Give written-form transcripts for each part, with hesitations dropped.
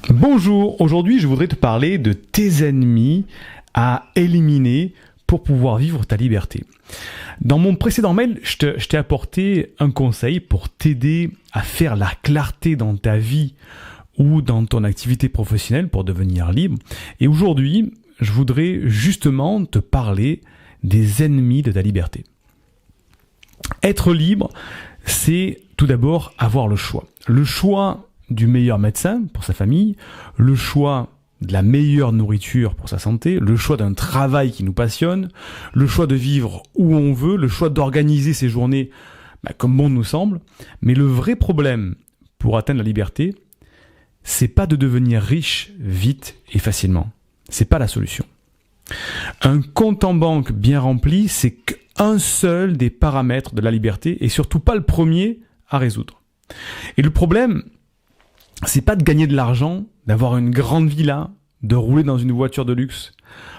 Bonjour, aujourd'hui je voudrais te parler de tes ennemis à éliminer pour pouvoir vivre ta liberté. Dans mon précédent mail, je t'ai apporté un conseil pour t'aider à faire la clarté dans ta vie ou dans ton activité professionnelle pour devenir libre. Et aujourd'hui, je voudrais justement te parler des ennemis de ta liberté. Être libre, c'est tout d'abord avoir le choix. Le choix du meilleur médecin pour sa famille, le choix de la meilleure nourriture pour sa santé, le choix d'un travail qui nous passionne, le choix de vivre où on veut, le choix d'organiser ses journées comme bon nous semble. Mais le vrai problème pour atteindre la liberté, c'est pas de devenir riche vite et facilement. C'est pas la solution. Un compte en banque bien rempli, c'est qu'un seul des paramètres de la liberté et surtout pas le premier à résoudre. Et le problème, c'est pas de gagner de l'argent, d'avoir une grande villa, de rouler dans une voiture de luxe.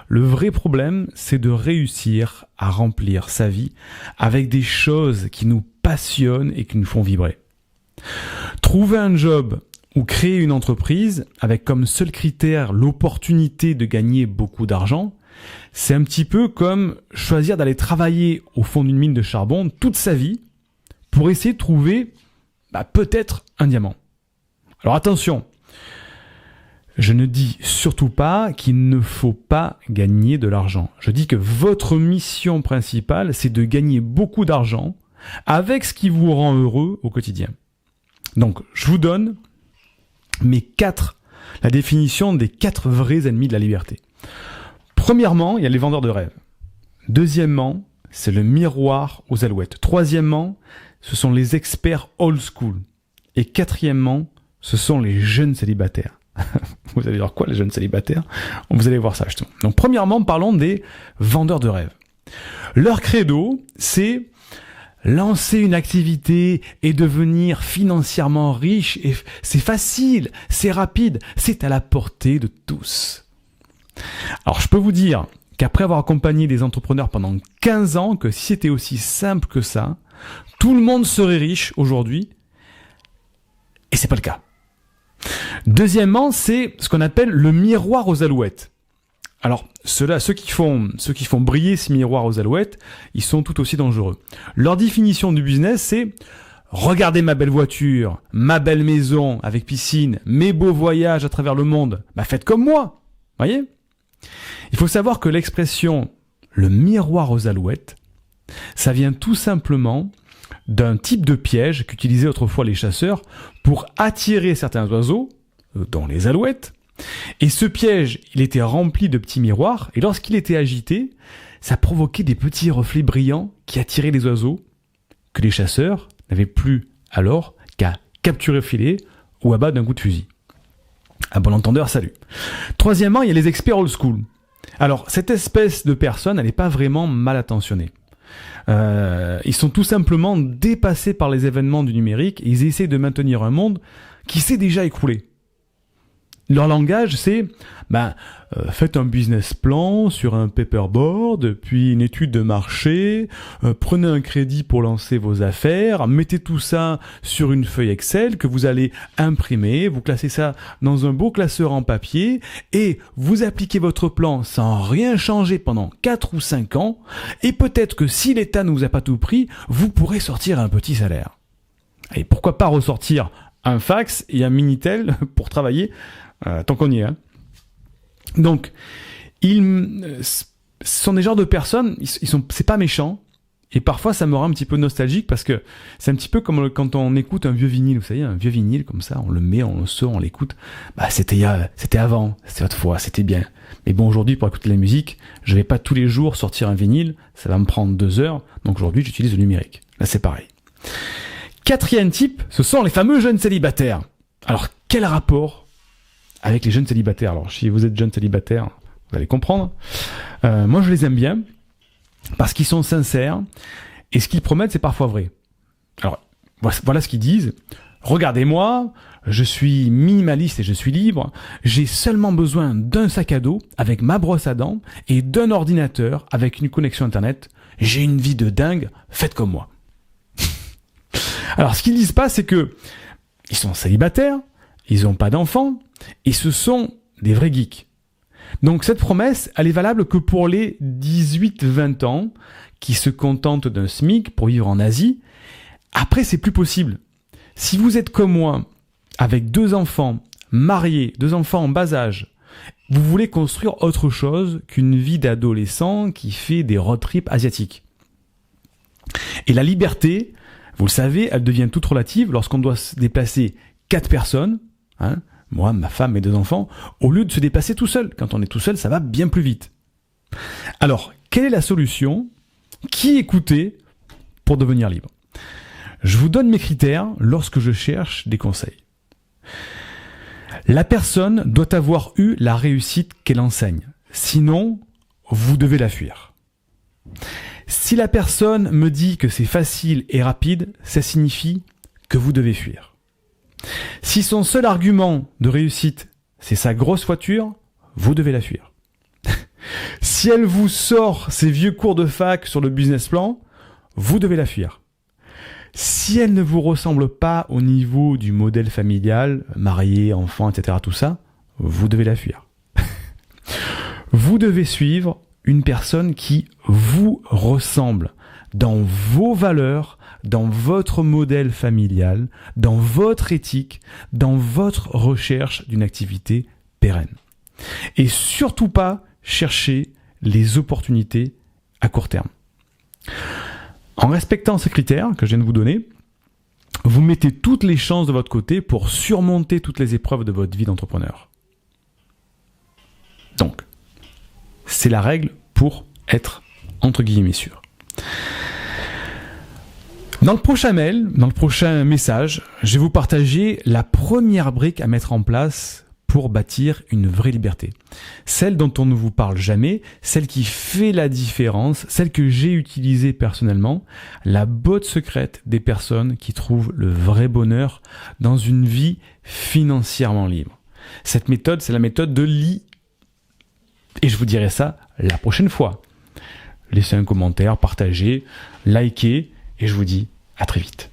Le vrai problème, c'est de réussir à remplir sa vie avec des choses qui nous passionnent et qui nous font vibrer. Trouver un job ou créer une entreprise avec comme seul critère l'opportunité de gagner beaucoup d'argent, c'est un petit peu comme choisir d'aller travailler au fond d'une mine de charbon toute sa vie pour essayer de trouver peut-être un diamant. Alors attention, je ne dis surtout pas qu'il ne faut pas gagner de l'argent. Je dis que votre mission principale, c'est de gagner beaucoup d'argent avec ce qui vous rend heureux au quotidien. Donc, je vous donne la définition des 4 vrais ennemis de la liberté. Premièrement, il y a les vendeurs de rêves. Deuxièmement, c'est le miroir aux alouettes. Troisièmement, ce sont les experts old school. Et quatrièmement, ce sont les jeunes célibataires. Vous allez voir quoi, les jeunes célibataires? Vous allez voir ça, justement. Donc, premièrement, parlons des vendeurs de rêves. Leur credo, c'est lancer une activité et devenir financièrement riche. Et c'est facile, c'est rapide, c'est à la portée de tous. Alors, je peux vous dire qu'après avoir accompagné des entrepreneurs pendant 15 ans, que si c'était aussi simple que ça, tout le monde serait riche aujourd'hui. Et c'est pas le cas. Deuxièmement, c'est ce qu'on appelle le miroir aux alouettes. Alors, ceux qui font briller ce miroir aux alouettes, ils sont tout aussi dangereux. Leur définition du business, c'est regardez ma belle voiture, ma belle maison avec piscine, mes beaux voyages à travers le monde. Faites comme moi. Voyez? Il faut savoir que l'expression le miroir aux alouettes, ça vient tout simplement d'un type de piège qu'utilisaient autrefois les chasseurs pour attirer certains oiseaux, dont les alouettes. Et ce piège, il était rempli de petits miroirs, et lorsqu'il était agité, ça provoquait des petits reflets brillants qui attiraient les oiseaux, que les chasseurs n'avaient plus alors qu'à capturer au filet ou abattre d'un coup de fusil. À bon entendeur, salut. Troisièmement, il y a les experts old school. Alors, cette espèce de personne, elle n'est pas vraiment mal intentionnée. Ils sont tout simplement dépassés par les événements du numérique et ils essaient de maintenir un monde qui s'est déjà écroulé. Leur langage, c'est faites un business plan sur un paperboard, puis une étude de marché, prenez un crédit pour lancer vos affaires, mettez tout ça sur une feuille Excel que vous allez imprimer, vous classez ça dans un beau classeur en papier et vous appliquez votre plan sans rien changer pendant 4 ou 5 ans et peut-être que si l'État ne vous a pas tout pris, vous pourrez sortir un petit salaire. Et pourquoi pas ressortir un fax et un Minitel pour travailler tant qu'on y est. Donc, ce sont des genres de personnes, c'est pas méchant, et parfois ça me rend un petit peu nostalgique parce que c'est un petit peu comme quand on écoute un vieux vinyle, vous savez, un vieux vinyle comme ça, on le met, on le sort, on l'écoute. C'était avant, c'était autrefois, c'était bien. Mais bon, aujourd'hui, pour écouter la musique, je vais pas tous les jours sortir un vinyle, ça va me prendre 2 heures, donc aujourd'hui j'utilise le numérique. Là, c'est pareil. Quatrième type, ce sont les fameux jeunes célibataires. Alors, quel rapport avec les jeunes célibataires? Alors, si vous êtes jeune célibataire, vous allez comprendre. Moi, je les aime bien parce qu'ils sont sincères et ce qu'ils promettent, c'est parfois vrai. Alors, voilà ce qu'ils disent. Regardez-moi, je suis minimaliste et je suis libre. J'ai seulement besoin d'un sac à dos avec ma brosse à dents et d'un ordinateur avec une connexion Internet. J'ai une vie de dingue, faites comme moi. Alors, ce qu'ils disent pas, c'est que ils sont célibataires, ils n'ont pas d'enfants, et ce sont des vrais geeks. Donc cette promesse, elle est valable que pour les 18-20 ans qui se contentent d'un SMIC pour vivre en Asie. Après, c'est plus possible. Si vous êtes comme moi, avec 2 enfants, mariés, 2 enfants en bas âge, vous voulez construire autre chose qu'une vie d'adolescent qui fait des road trips asiatiques. Et la liberté, vous le savez, elle devient toute relative lorsqu'on doit se déplacer 4 personnes, moi, ma femme, mes 2 enfants, au lieu de se déplacer tout seul. Quand on est tout seul, ça va bien plus vite. Alors, quelle est la solution ? Qui écouter pour devenir libre ? Je vous donne mes critères lorsque je cherche des conseils. La personne doit avoir eu la réussite qu'elle enseigne. Sinon, vous devez la fuir. Si la personne me dit que c'est facile et rapide, ça signifie que vous devez fuir. Si son seul argument de réussite, c'est sa grosse voiture, vous devez la fuir. Si elle vous sort ses vieux cours de fac sur le business plan, vous devez la fuir. Si elle ne vous ressemble pas au niveau du modèle familial, marié, enfant, etc., tout ça, vous devez la fuir. Vous devez suivre une personne qui vous ressemble dans vos valeurs, dans votre modèle familial, dans votre éthique, dans votre recherche d'une activité pérenne. Et surtout pas chercher les opportunités à court terme. En respectant ces critères que je viens de vous donner, vous mettez toutes les chances de votre côté pour surmonter toutes les épreuves de votre vie d'entrepreneur. Donc, c'est la règle pour être entre guillemets sûr. Dans le prochain mail, dans le prochain message, je vais vous partager la première brique à mettre en place pour bâtir une vraie liberté. Celle dont on ne vous parle jamais, celle qui fait la différence, celle que j'ai utilisée personnellement, la botte secrète des personnes qui trouvent le vrai bonheur dans une vie financièrement libre. Cette méthode, c'est la méthode de l'I. Et je vous dirai ça la prochaine fois. Laissez un commentaire, partagez, likez, et je vous dis à très vite.